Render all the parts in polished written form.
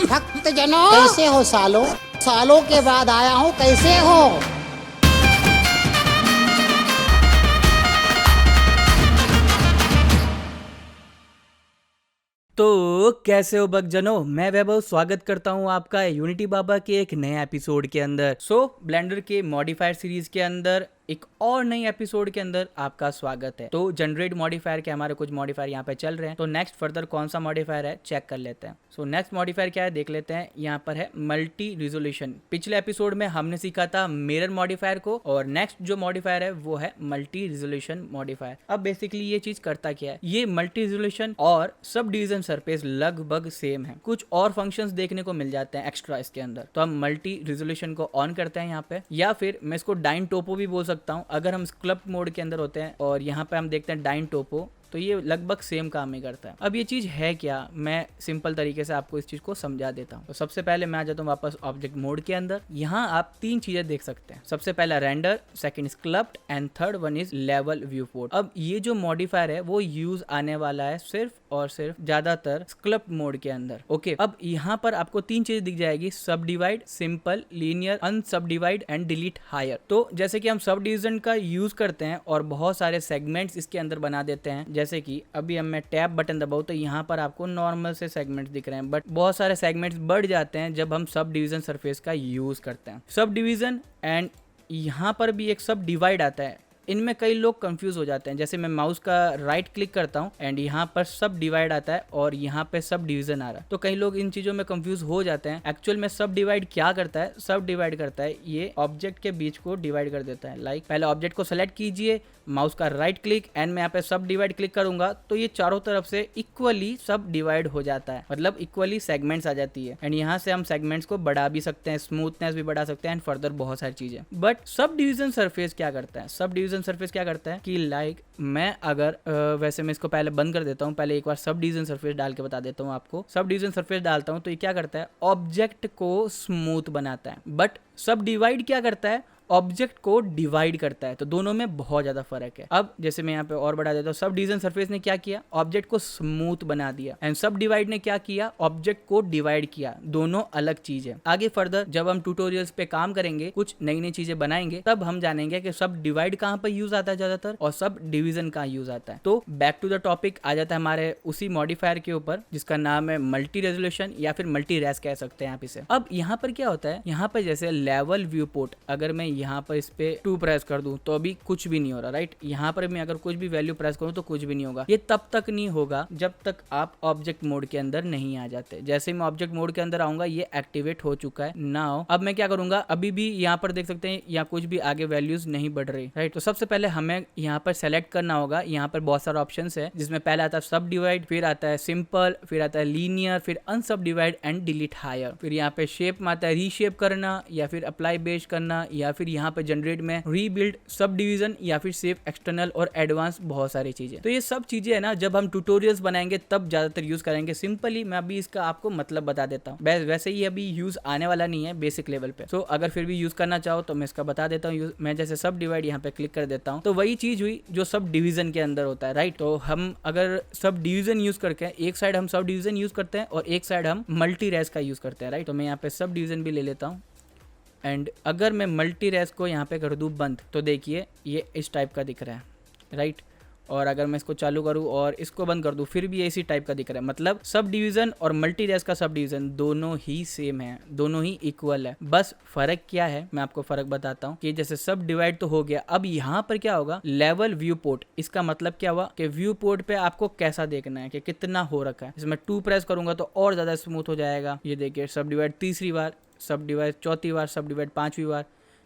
भक्त जनों, कैसे हो सालों? सालों के बाद आया हूँ, कैसे हो? तो कैसे हो भक्तजनों, मैं वैभव स्वागत करता हूं आपका यूनिटी बाबा के एक नए एपिसोड के अंदर। ब्लेंडर के मॉडिफायर सीरीज के अंदर एक और नई एपिसोड के अंदर आपका स्वागत है। तो जनरेट मॉडिफायर के हमारे कुछ मॉडिफायर यहाँ पे चल रहे हैं, तो नेक्स्ट फर्दर कौन सा मॉडिफायर है चेक कर लेते हैं। नेक्स्ट मॉडिफायर क्या है देख लेते हैं। यहाँ पर है मल्टी रिजोल्यूशन। पिछले एपिसोड में हमने सीखा था मिरर मॉडिफायर को, और नेक्स्ट जो मॉडिफायर है वो है मल्टी रिजोल्यूशन मॉडिफायर। अब बेसिकली ये चीज करता क्या है, ये मल्टी रिजोल्यूशन और सब डिवीजन सरफेस लगभग सेम है, कुछ और फंक्शंस देखने को मिल जाते हैं एक्स्ट्रा इसके अंदर। तो हम मल्टी रिजोल्यूशन को ऑन करते हैं यहाँ पे, या फिर मैं इसको डाइन टोपो भी बोल सकता हूँ अगर हम स्क्लप्ट मोड के अंदर होते हैं। और यहाँ पे हम देखते हैं डाइन टोपो, तो ये लगभग सेम काम ही करता है। अब ये चीज है क्या, मैं सिंपल तरीके से आपको इस चीज को समझा देता हूँ। तो सबसे पहले मैं आ जाता हूँ वापस ऑब्जेक्ट मोड के अंदर। यहाँ आप तीन चीजें देख सकते हैं। सबसे पहला render, second sculpt and third one is level viewport. अब ये जो मॉडिफायर है वो यूज आने वाला है सिर्फ और सिर्फ ज्यादातर स्क्लप्ट मोड के अंदर। ओके, अब यहाँ पर आपको तीन चीजें दिख जाएगी, सब डिवाइड, सिंपल, लीनियर, अनसब डिवाइड एंड डिलीट हायर। तो जैसे कि हम सब डिवीजन का यूज करते हैं और बहुत सारे सेगमेंट्स इसके अंदर बना देते हैं, जैसे कि अभी हम मैं टैब बटन दबाऊं तो यहाँ पर आपको नॉर्मल से सेगमेंट्स दिख रहे हैं, बट बहुत सारे सेगमेंट्स बढ़ जाते हैं जब हम सब डिवीजन सरफेस का यूज करते हैं। सब डिवीजन एंड यहाँ पर भी एक सब डिवाइड आता है। इनमें कई लोग कंफ्यूज हो जाते हैं। जैसे मैं माउस का राइट क्लिक करता हूं एंड यहाँ पर सब डिवाइड आता है और यहाँ पे सब डिवीजन आ रहा है, तो कई लोग इन चीजों में कंफ्यूज हो जाते हैं। एक्चुअल में सब डिवाइड क्या करता है, सब डिवाइड करता है ये ऑब्जेक्ट के बीच को डिवाइड कर देता है। लाइक पहले ऑब्जेक्ट को सेलेक्ट कीजिए, माउस का राइट क्लिक एंड मैं यहाँ पे सब डिवाइड क्लिक करूंगा तो ये चारों तरफ से इक्वली सब डिवाइड हो जाता है, मतलब इक्वली सेगमेंट्स आ जाती है। एंड यहाँ से हम सेगमेंट्स को बढ़ा भी सकते हैं, स्मूथनेस भी बढ़ा सकते हैं एंड फर्दर बहुत सारी चीजें। बट सब डिवीजन सरफेस क्या करता है, सब डिवीजन सरफेस क्या करता है कि लाइक मैं अगर वैसे मैं इसको पहले बंद कर देता हूँ, पहले एक बार सब डिवीजन सरफेस डाल के बता देता हूँ आपको। सब डिवीजन सरफेस डालता हूँ तो ये क्या करता है, ऑब्जेक्ट को स्मूथ बनाता है। बट सब डिवाइड क्या करता है, ऑब्जेक्ट को डिवाइड करता है। तो दोनों में बहुत ज्यादा फर्क है। अब जैसे मैं यहाँ पे और बढ़ा देता हूँ, सब डिवीजन सरफेस ने क्या किया, ऑब्जेक्ट को स्मूथ बना दिया, एंड सब डिवाइड ने क्या किया, ऑब्जेक्ट को डिवाइड किया। दोनों अलग चीज है। आगे फर्दर जब हम ट्यूटोरियल्स पे काम करेंगे, कुछ नई नई चीजें बनाएंगे, तब हम जानेंगे कि सब डिवाइड कहाँ पर यूज आता है ज्यादातर और सब डिवीजन कहाँ यूज आता है। तो बैक टू द टॉपिक आ जाता है हमारे उसी मॉडिफायर के ऊपर जिसका नाम है मल्टी रेजोल्यूशन या फिर मल्टी रेस कह सकते हैं आप इसे। अब यहाँ पर क्या होता है, यहाँ पर जैसे लेवल व्यू पोर्ट, अगर मैं यहाँ पर इस पे 2 प्रेस कर दूं तो अभी कुछ भी नहीं हो रहा, राइट। यहाँ पर मैं अगर कुछ भी वैल्यू प्रेस करूं तो कुछ भी नहीं होगा। ये तब तक नहीं होगा जब तक आप ऑब्जेक्ट मोड के अंदर नहीं आ जाते। जैसे मैं ऑब्जेक्ट मोड के अंदर आऊंगा ये एक्टिवेट हो चुका है। नाउ अब मैं क्या करूंगा, अभी भी यहाँ पर देख सकते हैं यहाँ कुछ भी आगे वैल्यूज नहीं बढ़ रही, राइट। तो सबसे पहले हमें यहाँ पर सेलेक्ट करना होगा। यहाँ पर बहुत सारे ऑप्शन है जिसमें पहले आता है सब डिवाइड, फिर आता है सिंपल, फिर आता है लीनियर, फिर अनसब डिवाइड एंड डिलीट हायर। फिर यहाँ पे शेप में आता है रीशेप करना या फिर अप्लाई बेस करना, या फिर यहाँ पे जनरेट में रीबिल्ड, सब डिवीजन या फिर सेव एक्सटर्नल और एडवांस, बहुत सारी चीजें। तो ये सब चीजें है ना, जब हम ट्यूटोरियल्स बनाएंगे तब ज्यादातर यूज करेंगे। सिंपली मैं अभी इसका आपको मतलब बता देता हूँ, वैसे ही अभी यूज आने वाला नहीं है बेसिक लेवल पे। सो अगर फिर भी यूज करना चाहो तो मैं इसका बता देता हूँ। मैं जैसे सब डिवाइड यहाँ पे क्लिक कर देता हूँ तो वही चीज हुई जो सब डिवीजन के अंदर होता है, राइट। तो हम अगर सब डिवीजन यूज करके, एक साइड हम सब डिवीजन यूज करते हैं और एक साइड हम मल्टी रेस का यूज करते हैं, राइट। तो मैं यहाँ पे सब डिवीजन भी ले लेता हूँ एंड अगर मैं मल्टी रेस को यहाँ पे कर दूँ बंद तो देखिए ये इस टाइप का दिख रहा है, राइट। और अगर मैं इसको चालू करूँ और इसको बंद कर दूँ फिर भी इसी टाइप का दिख रहा है। मतलब सब डिवीजन और मल्टी रेस का सब डिवीजन दोनों ही सेम है, दोनों ही इक्वल है। बस फर्क क्या है मैं आपको फर्क बताता हूँ कि जैसे सब डिवाइड तो हो गया, अब यहाँ पर क्या होगा, लेवल व्यू पोर्ट। इसका मतलब क्या हुआ कि व्यू पोर्ट पे आपको कैसा देखना है कि कितना हो रखा है। जैसे मैं 2 प्रेस करूंगा तो और ज्यादा स्मूथ हो जाएगा। ये देखिए सब डिवाइड तीसरी बार, सब डिवाइड चौथी बार, सब डिवाइड 5वीं बार।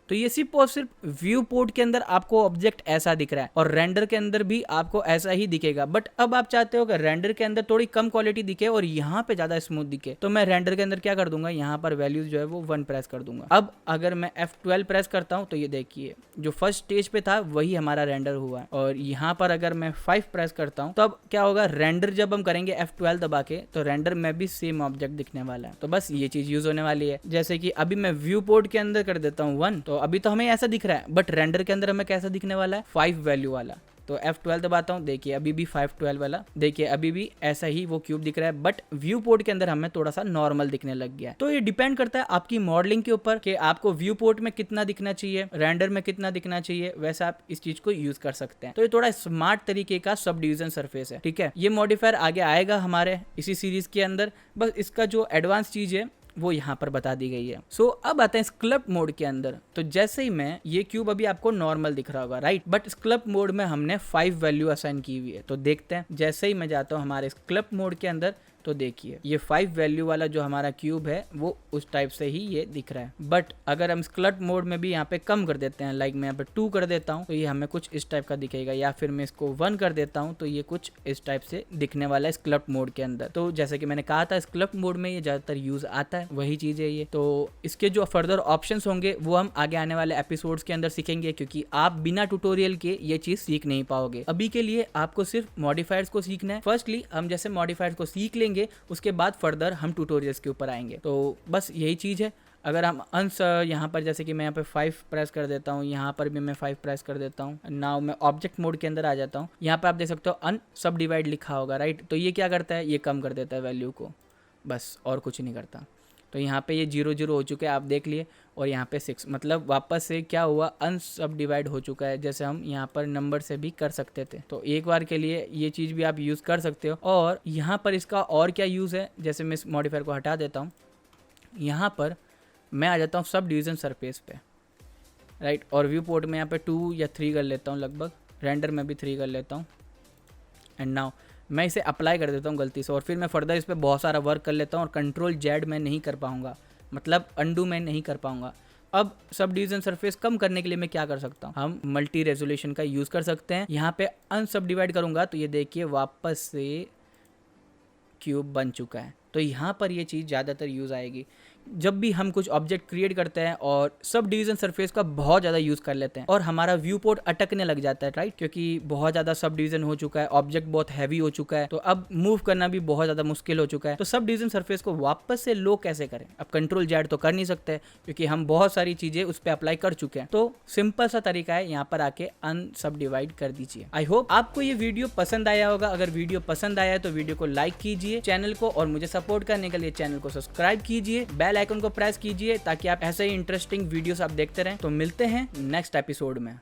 तो ये सिर्फ और सिर्फ व्यू पोर्ट के अंदर आपको ऑब्जेक्ट ऐसा दिख रहा है और रेंडर के अंदर भी आपको ऐसा ही दिखेगा। बट अब आप चाहते हो कि रेंडर के अंदर थोड़ी कम क्वालिटी दिखे और यहाँ पे ज्यादा स्मूथ दिखे, तो मैं रेंडर के अंदर क्या कर दूंगा, यहाँ पर वैल्यूज जो है वो 1 प्रेस कर दूंगा। अब अगर मैं F12 प्रेस करता हूँ तो ये देखिए जो फर्स्ट स्टेज पे था वही हमारा रेंडर हुआ है। और यहाँ पर अगर मैं 5 प्रेस करता हूँ तो अब क्या होगा, रेंडर जब हम करेंगे F12 दबा के तो रेंडर में भी सेम ऑब्जेक्ट दिखने वाला है। तो बस ये चीज यूज होने वाली है। जैसे कि अभी मैं व्यू पोर्ट के अंदर कर देता हूँ 1, तो अभी तो हमें ऐसा दिख रहा है, बट रेंडर के अंदर हमें कैसा दिखने वाला है, 5 वैल्यू वाला। तो F12 दबाता हूँ, देखिए अभी भी 512 वाला, देखिए अभी भी ऐसा ही वो क्यूब दिख रहा है, बट व्यू पोर्ट के अंदर हमें थोड़ा सा नॉर्मल दिखने लग गया है। तो ये डिपेंड करता है आपकी मॉडलिंग के ऊपर कि आपको व्यू पोर्ट में कितना दिखना चाहिए, रेंडर में कितना दिखना चाहिए, वैसे आप इस चीज को यूज कर सकते हैं। तो ये थोड़ा स्मार्ट तरीके का सब डिवीजन सरफेस है, ठीक है। ये मॉडिफायर आगे आएगा हमारे इसी सीरीज के अंदर, बस इसका जो एडवांस चीज है वो यहाँ पर बता दी गई है। सो अब आते हैं स्कल्प्ट मोड के अंदर। तो जैसे ही मैं ये क्यूब अभी आपको नॉर्मल दिख रहा होगा, राइट, बट स्कल्प्ट मोड में हमने 5 वैल्यू असाइन की हुई है। तो देखते हैं, जैसे ही मैं जाता हूँ हमारे स्कल्प्ट मोड के अंदर, तो देखिए ये 5 वैल्यू वाला जो हमारा क्यूब है वो उस टाइप से ही ये दिख रहा है। बट अगर हम स्कल्प्ट मोड में भी यहाँ पे कम कर देते हैं, लाइक मैं यहाँ पे 2 कर देता हूँ, तो ये हमें कुछ इस टाइप का दिखेगा, या फिर मैं इसको 1 कर देता हूँ तो ये कुछ इस टाइप से दिखने वाला है स्कल्प्ट मोड के अंदर। तो जैसे कि मैंने कहा था स्कल्प्ट मोड में ये ज्यादातर यूज आता है, वही चीज है ये। तो इसके जो फर्दर ऑप्शंस होंगे वो हम आगे आने वाले एपिसोड्स के अंदर सीखेंगे, क्योंकि आप बिना ट्यूटोरियल के ये चीज सीख नहीं पाओगे। अभी के लिए आपको सिर्फ मॉडिफायर्स को सीखना है। फर्स्टली हम जैसे मॉडिफायर्स को सीख लेंगे, उसके बाद फर्दर हम ट्यूटोरियल्स के ऊपर आएंगे। तो बस यही चीज़ है। अगर हम अंस यहाँ पर जैसे कि मैं यहाँ पे 5 प्रेस कर देता हूँ, यहाँ पर भी मैं 5 प्रेस कर देता हूँ, नाउ मैं ऑब्जेक्ट मोड के अंदर आ जाता हूँ। यहाँ पे आप देख सकते हो अन सब डिवाइड लिखा होगा, राइट। तो ये क्या करता है, ये कम कर देता है वैल्यू को, बस और कुछ नहीं करता। तो यहाँ पे ये 0 0 हो चुके हैं, आप देख लिए, और यहाँ पे 6, मतलब वापस से क्या हुआ, अन सब डिवाइड हो चुका है, जैसे हम यहाँ पर नंबर से भी कर सकते थे। तो एक बार के लिए ये चीज़ भी आप यूज़ कर सकते हो। और यहाँ पर इसका और क्या यूज़ है, जैसे मैं इस मॉडिफायर को हटा देता हूँ, यहाँ पर मैं आ जाता हूँ सब डिवीज़न सरफेस पे, राइट। और व्यू पोर्ट में यहाँ पे 2 या 3 कर लेता हूँ लगभग, रेंडर में भी 3 कर लेता हूँ, एंड नाउ मैं इसे अप्लाई कर देता हूँ गलती से, और फिर मैं फर्दर इस पर बहुत सारा वर्क कर लेता हूँ, और कंट्रोल जेड मैं नहीं कर पाऊँगा, मतलब अंडू मैं नहीं कर पाऊँगा। अब सब डिवीजन सरफेस कम करने के लिए मैं क्या कर सकता हूँ, हम मल्टी रेजोल्यूशन का यूज़ कर सकते हैं। यहाँ पे अन सब डिवाइड करूँगा तो ये देखिए वापस से क्यूब बन चुका है। तो यहाँ पर ये चीज़ ज़्यादातर यूज़ आएगी जब भी हम कुछ ऑब्जेक्ट क्रिएट करते हैं और सब डिवीजन सरफेस का बहुत ज़्यादा यूज़ कर लेते हैं, और हमारा व्यू पोर्ट अटकने लग जाता है, राइट, क्योंकि बहुत ज़्यादा सब डिवीजन हो चुका है, ऑब्जेक्ट बहुत हैवी हो चुका है, तो अब मूव करना भी बहुत ज़्यादा मुश्किल हो चुका है। तो सब डिवीजन सरफेस को वापस से लो कैसे करें, अब कंट्रोल जेड तो कर नहीं सकते क्योंकि हम बहुत सारी चीज़ें उस पर अप्लाई कर चुके हैं। तो सिंपल सा तरीका है, यहाँ पर आके अन सब डिवाइड कर दीजिए। आई होप आपको ये वीडियो पसंद आया होगा। अगर वीडियो पसंद आया है तो वीडियो को लाइक कीजिए, चैनल को, और मुझे सपोर्ट करने के लिए चैनल को सब्सक्राइब कीजिए, बेल आइकन को प्रेस कीजिए ताकि आप ऐसे ही इंटरेस्टिंग वीडियोस आप देखते रहें। तो मिलते हैं नेक्स्ट एपिसोड में।